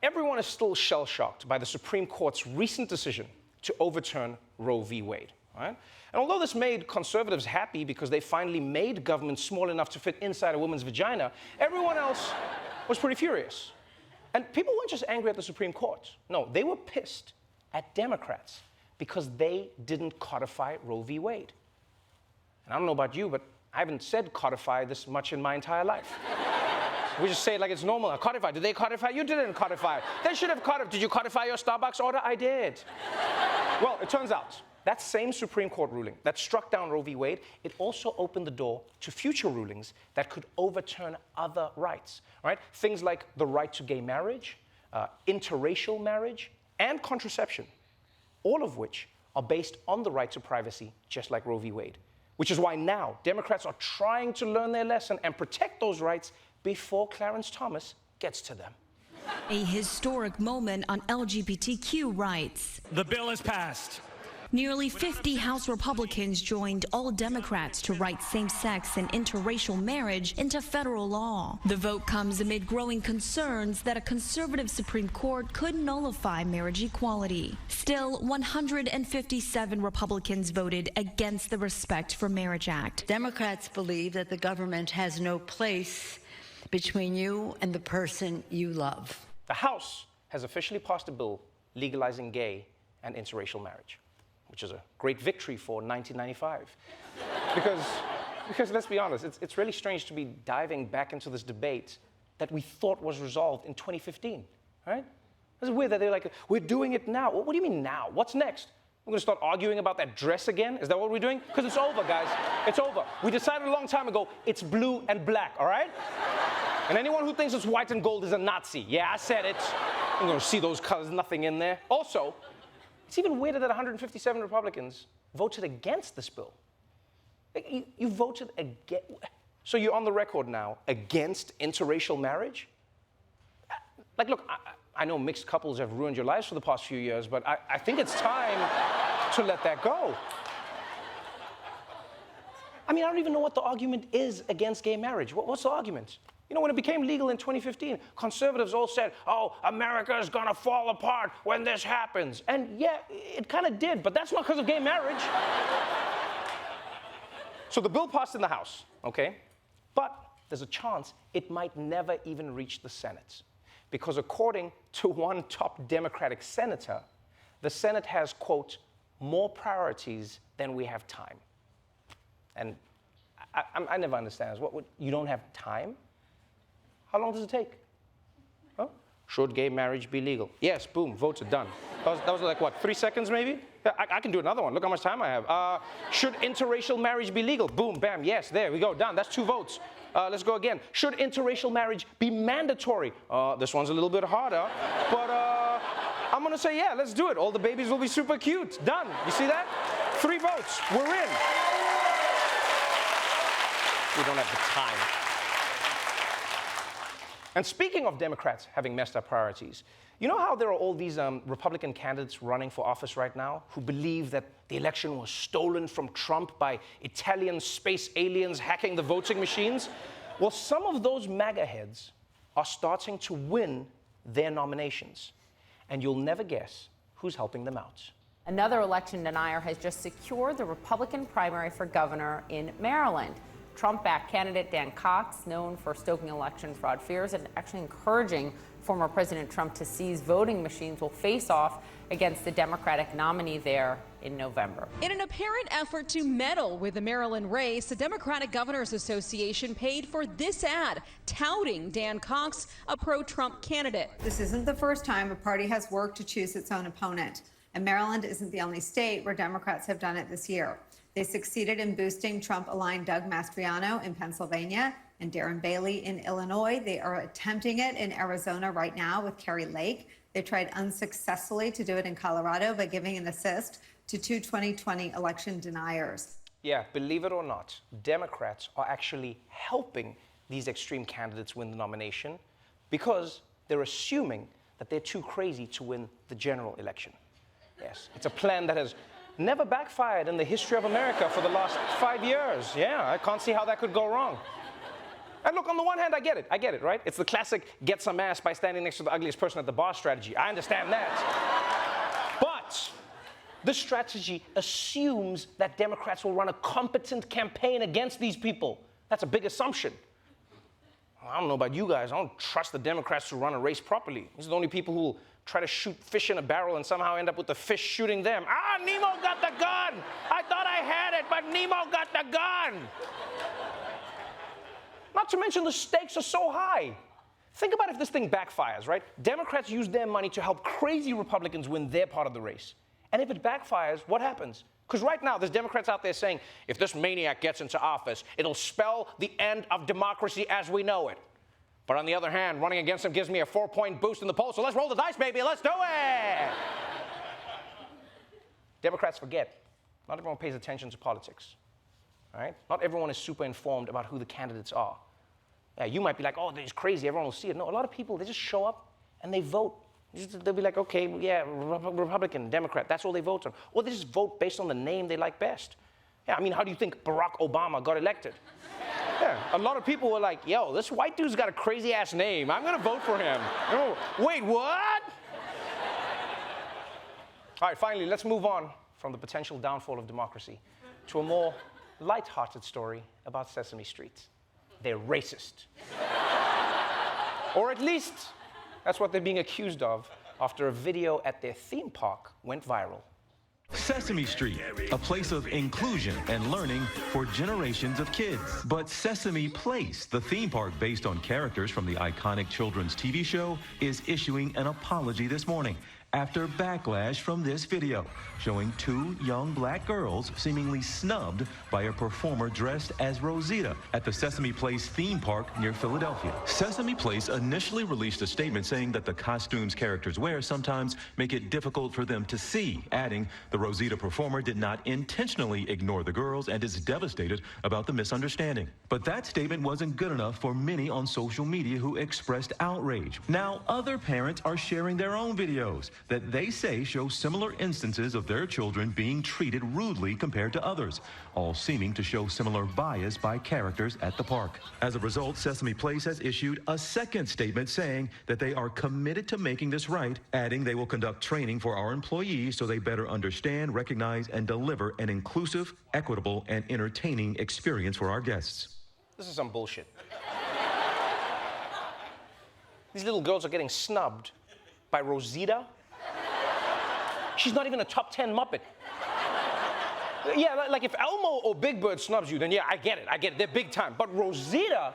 everyone is still shell-shocked by the Supreme Court's recent decision to overturn Roe v. Wade. Right? And although this made conservatives happy because they finally made government small enough to fit inside a woman's vagina, everyone else was pretty furious. And people weren't just angry at the Supreme Court. No, they were pissed at Democrats because they didn't codify Roe v. Wade. And I don't know about you, but I haven't said codify this much in my entire life. We just say it like it's normal. Codify. Did they codify? You didn't codify. They should have codified. Did you codify your Starbucks order? I did. Well, it turns out that same Supreme Court ruling that struck down Roe v. Wade, it also opened the door to future rulings that could overturn other rights, right? Things like the right to gay marriage, interracial marriage, and contraception, all of which are based on the right to privacy, just like Roe v. Wade. Which is why now Democrats are trying to learn their lesson and protect those rights before Clarence Thomas gets to them. A historic moment on LGBTQ rights. The bill is passed. Nearly 50 House Republicans joined all Democrats to write same-sex and interracial marriage into federal law. The vote comes amid growing concerns that a conservative Supreme Court could nullify marriage equality. Still, 157 Republicans voted against the Respect for Marriage Act. Democrats believe that the government has no place between you and the person you love. The House has officially passed a bill legalizing gay and interracial marriage, which is a great victory for 1995. because let's be honest, it's really strange to be diving back into this debate that we thought was resolved in 2015, right? It's weird that they're like, we're doing it now. What do you mean now? What's next? We're going to start arguing about that dress again? Is that what we're doing? Because it's over, guys. It's over. We decided a long time ago, it's blue and black, all right? And anyone who thinks it's white and gold is a Nazi. Yeah, I said it. I'm going to see those colors, nothing in there. Also, it's even weirder that 157 Republicans voted against this bill. You voted against. So you're on the record now against interracial marriage? Like, look, I know mixed couples have ruined your lives for the past few years, but I think it's time to let that go. I mean, I don't even know what the argument is against gay marriage. What's the argument? You know, when it became legal in 2015, conservatives all said, oh, America is gonna fall apart when this happens. And yeah, it kind of did, but that's not because of gay marriage. So the bill passed in the House, okay? But there's a chance it might never even reach the Senate. Because according to one top Democratic senator, the Senate has, quote, more priorities than we have time. And I never understand this. You don't have time? How long does it take? Huh? Should gay marriage be legal? Yes, boom, voted, done. That was like, what, 3 seconds maybe? Yeah, I can do another one. Look how much time I have. Should interracial marriage be legal? Boom, bam, yes, there we go, done. That's 2 votes. Let's go again. Should interracial marriage be mandatory? This one's a little bit harder, but I'm gonna say, yeah, let's do it. All the babies will be super cute. Done. You see that? 3 votes. We're in. We don't have the time. And speaking of Democrats having messed up priorities, you know how there are all these Republican candidates running for office right now who believe that the election was stolen from Trump by Italian space aliens hacking the voting machines? Well, some of those MAGA heads are starting to win their nominations. And you'll never guess who's helping them out. Another election denier has just secured the Republican primary for governor in Maryland. Trump-backed candidate Dan Cox, known for stoking election fraud fears and actually encouraging former President Trump to seize voting machines, will face off against the Democratic nominee there in November. In an apparent effort to meddle with the Maryland race, the Democratic Governors Association paid for this ad touting Dan Cox, a pro-Trump candidate. This isn't the first time a party has worked to choose its own opponent, and Maryland isn't the only state where Democrats have done it this year. They succeeded in boosting Trump-aligned Doug Mastriano in Pennsylvania and Darren Bailey in Illinois. They are attempting it in Arizona right now with Kari Lake. They tried unsuccessfully to do it in Colorado by giving an assist to 2 2020 election deniers. Yeah, believe it or not, Democrats are actually helping these extreme candidates win the nomination because they're assuming that they're too crazy to win the general election. Yes, it's a plan that has never backfired in the history of America for the last 5 years. Yeah, I can't see how that could go wrong. And look, on the one hand, I get it, right? It's the classic get some ass by standing next to the ugliest person at the bar strategy. I understand that. But this strategy assumes that Democrats will run a competent campaign against these people. That's a big assumption. I don't know about you guys. I don't trust the Democrats to run a race properly. These are the only people who will try to shoot fish in a barrel and somehow end up with the fish shooting them. Ah, Nemo got the gun! I thought I had it, but Nemo got the gun! Not to mention the stakes are so high. Think about if this thing backfires, right? Democrats use their money to help crazy Republicans win their part of the race. And if it backfires, what happens? Because right now, there's Democrats out there saying, if this maniac gets into office, it'll spell the end of democracy as we know it. But on the other hand, running against him gives me a 4-point boost in the polls, so let's roll the dice, baby, let's do it! Democrats forget, not everyone pays attention to politics. Right? Not everyone is super informed about who the candidates are. Yeah, you might be like, oh, they're just crazy, everyone will see it. No, a lot of people, they just show up and they vote. They'll be like, okay, yeah, Republican, Democrat, that's all they vote on. Or they just vote based on the name they like best. Yeah, I mean, how do you think Barack Obama got elected? Yeah, a lot of people were like, yo, this white dude's got a crazy-ass name. I'm going to vote for him. Oh, wait, what? All right, finally, let's move on from the potential downfall of democracy to a more light-hearted story about Sesame Street. They're racist. Or at least, that's what they're being accused of after a video at their theme park went viral. Sesame Street, a place of inclusion and learning for generations of kids. But Sesame Place, the theme park based on characters from the iconic children's TV show, is issuing an apology this morning after backlash from this video showing 2 young black girls seemingly snubbed by a performer dressed as Rosita at the Sesame Place theme park near Philadelphia. Sesame Place initially released a statement saying that the costumes characters wear sometimes make it difficult for them to see, adding the Rosita performer did not intentionally ignore the girls and is devastated about the misunderstanding. But that statement wasn't good enough for many on social media who expressed outrage. Now other parents are sharing their own videos that they say show similar instances of their children being treated rudely compared to others, all seeming to show similar bias by characters at the park. As a result, Sesame Place has issued a second statement saying that they are committed to making this right, adding they will conduct training for our employees so they better understand, recognize, and deliver an inclusive, equitable, and entertaining experience for our guests. This is some bullshit. These little girls are getting snubbed by Rosita. She's not even a top 10 Muppet. Yeah, like if Elmo or Big Bird snubs you, then yeah, I get it, they're big time. But Rosita,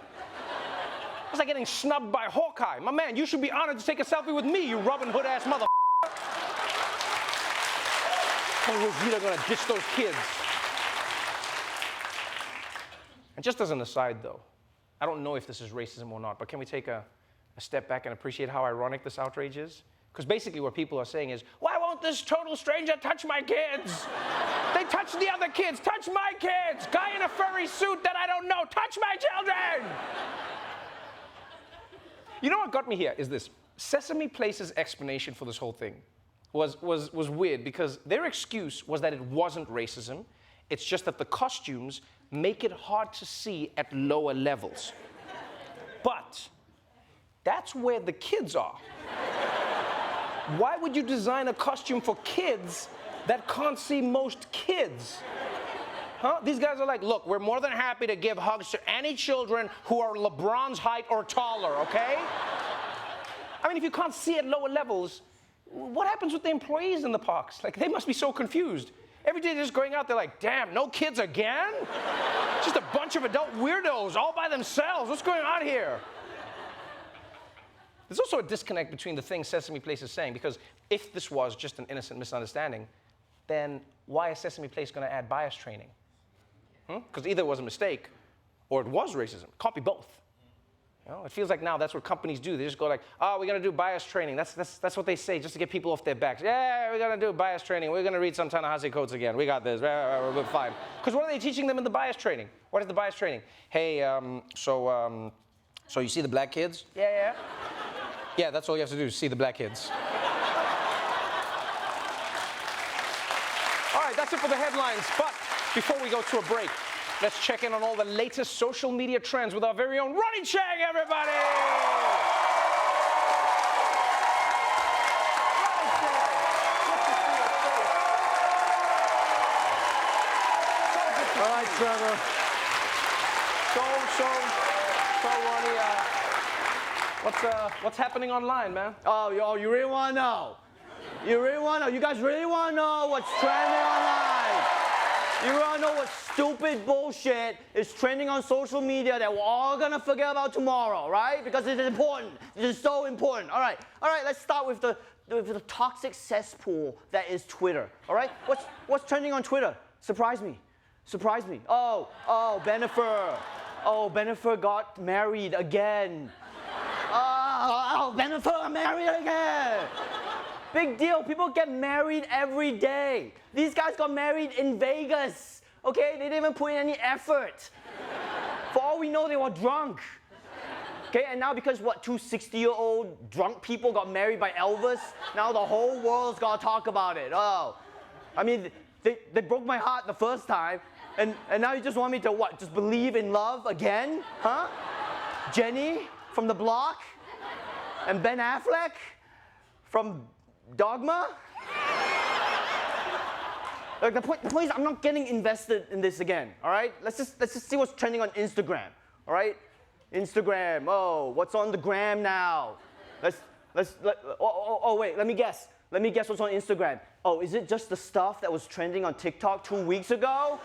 it's like getting snubbed by Hawkeye. My man, you should be honored to take a selfie with me, you Robin Hood ass mother. Oh, Rosita gonna ditch those kids. And just as an aside though, I don't know if this is racism or not, but can we take a step back and appreciate how ironic this outrage is? Because basically what people are saying is, why won't this total stranger touch my kids? They touch the other kids, touch my kids! Guy in a furry suit that I don't know, touch my children! You know what got me here is this. Sesame Place's explanation for this whole thing was weird because their excuse was that it wasn't racism, it's just that the costumes make it hard to see at lower levels. But that's where the kids are. Why would you design a costume for kids that can't see most kids? Huh? These guys are like, look, we're more than happy to give hugs to any children who are LeBron's height or taller, okay? I mean, if you can't see at lower levels, what happens with the employees in the parks? Like, they must be so confused. Every day they're just going out, they're like, damn, no kids again? Just a bunch of adult weirdos all by themselves. What's going on here? There's also a disconnect between the things Sesame Place is saying, because if this was just an innocent misunderstanding, then why is Sesame Place going to add bias training? Because either it was a mistake or it was racism. It can't be both. You know, it feels like now that's what companies do. They just go like, oh, we're going to do bias training. That's what they say just to get people off their backs. Yeah, we're going to do bias training. We're going to read some Ta-Nehisi Coates again. We got this. We're fine. Because what are they teaching them in the bias training? What is the bias training? Hey, so you see the black kids? Yeah. Yeah, that's all you have to do, see the black kids. All right, that's it for the headlines. But before we go to a break, Let's check in on all the latest social media trends with our very own Ronnie Chang, everybody! All right, Trevor. So, Ronnie, what's happening online, man? Oh, you really want to know? You really want to know? You guys really want to know what's trending online? You want to know what stupid bullshit is trending on social media that we're all going to forget about tomorrow, right? Because it is important. It is so important. All right, let's start with the toxic cesspool that is Twitter, all right? What's trending on Twitter? Surprise me. Oh, Bennifer. Oh, Bennifer got married again. Oh, Bennifer got married again. Big deal. People get married every day. These guys got married in Vegas. Okay? They didn't even put in any effort. For all we know, they were drunk. Okay? And now because two 60-year-old drunk people got married by Elvis, now the whole world's got to talk about it. Oh. I mean, they broke my heart the first time. And now you just want me to what? Just believe in love again? Huh? Jenny from The Block? And Ben Affleck from Dogma? Like the point is, I'm not getting invested in this again. All right? Let's just see what's trending on Instagram. All right? Instagram. Oh, what's on the gram now? Wait. Let me guess. Let me guess what's on Instagram. Oh, is it just the stuff that was trending on TikTok 2 weeks ago?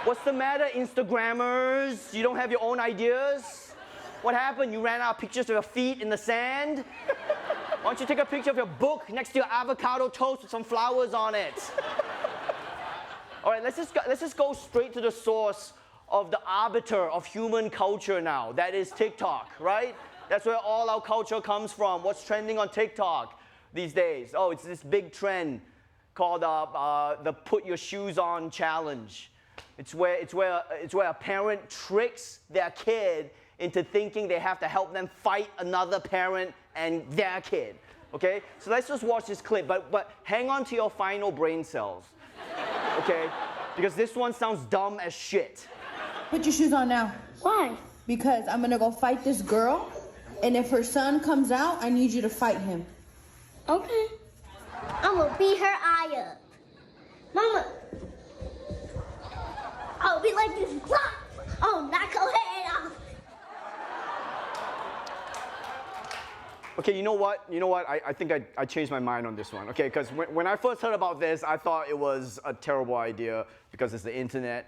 What's the matter, Instagrammers? You don't have your own ideas? What happened? You ran out of pictures of your feet in the sand? Why don't you take a picture of your book next to your avocado toast with some flowers on it? All right, let's just go straight to the source of the arbiter of human culture now. That is TikTok, right? That's where all our culture comes from. What's trending on TikTok these days? Oh, it's this big trend called the Put Your Shoes On Challenge. It's where a parent tricks their kid into thinking they have to help them fight another parent and their kid. Okay? So let's just watch this clip, but hang on to your final brain cells. Okay? Because this one sounds dumb as shit. Put your shoes on now. Why? Because I'm gonna go fight this girl, and if her son comes out, I need you to fight him. Okay. I'm gonna beat her eye up. Mama. I'll be like this. Oh, knock her head off. Okay, you know what? I think I changed my mind on this one. Okay, because when I first heard about this, I thought it was a terrible idea because it's the internet.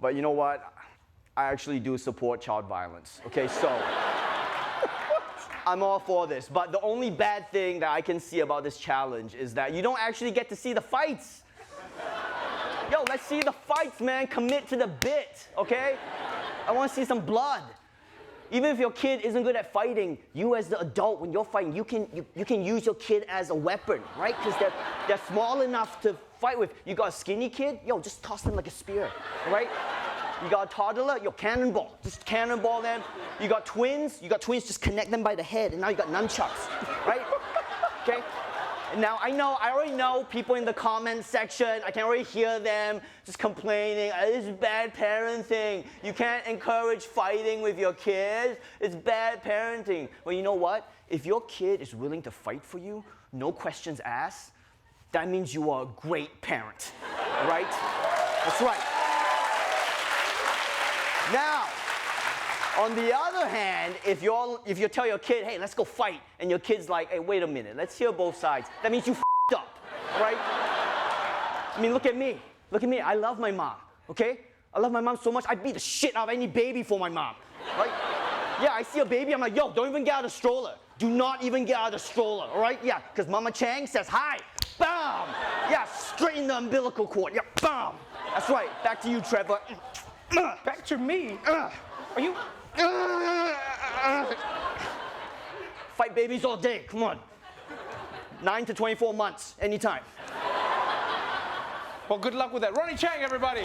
But you know what? I actually do support child violence. Okay, so I'm all for this. But the only bad thing that I can see about this challenge is that you don't actually get to see the fights. Yo, let's see the fights, man. Commit to the bit, okay? I want to see some blood. Even if your kid isn't good at fighting, you as the adult, when you're fighting, you can use your kid as a weapon, right? Because they're small enough to fight with. You got a skinny kid? Yo, just toss them like a spear, right? You got a toddler? Yo, cannonball. Just cannonball them. You got twins? Just connect them by the head, and now you got nunchucks, right? Okay? Now, I already know people in the comment section. I can already hear them just complaining. This is bad parenting. You can't encourage fighting with your kids. It's bad parenting. Well, you know what? If your kid is willing to fight for you, no questions asked, that means you are a great parent, all right? That's right. Now, on the other hand, if you tell your kid, hey, let's go fight, and your kid's like, hey, wait a minute, let's hear both sides, that means you f***ed up, right? I mean, look at me. I love my mom, okay? I love my mom so much, I beat the shit out of any baby for my mom, right? Yeah, I see a baby, I'm like, yo, don't even get out of the stroller. Do not even get out of the stroller, all right? Yeah, because Mama Chang says hi. Bam! Yeah, straight in the umbilical cord. Yeah, bam! That's right. Back to you, Trevor. Back to me? Are you... Fight babies all day, come on. 9 to 24 months, anytime. Well, good luck with that. Ronnie Chang, everybody.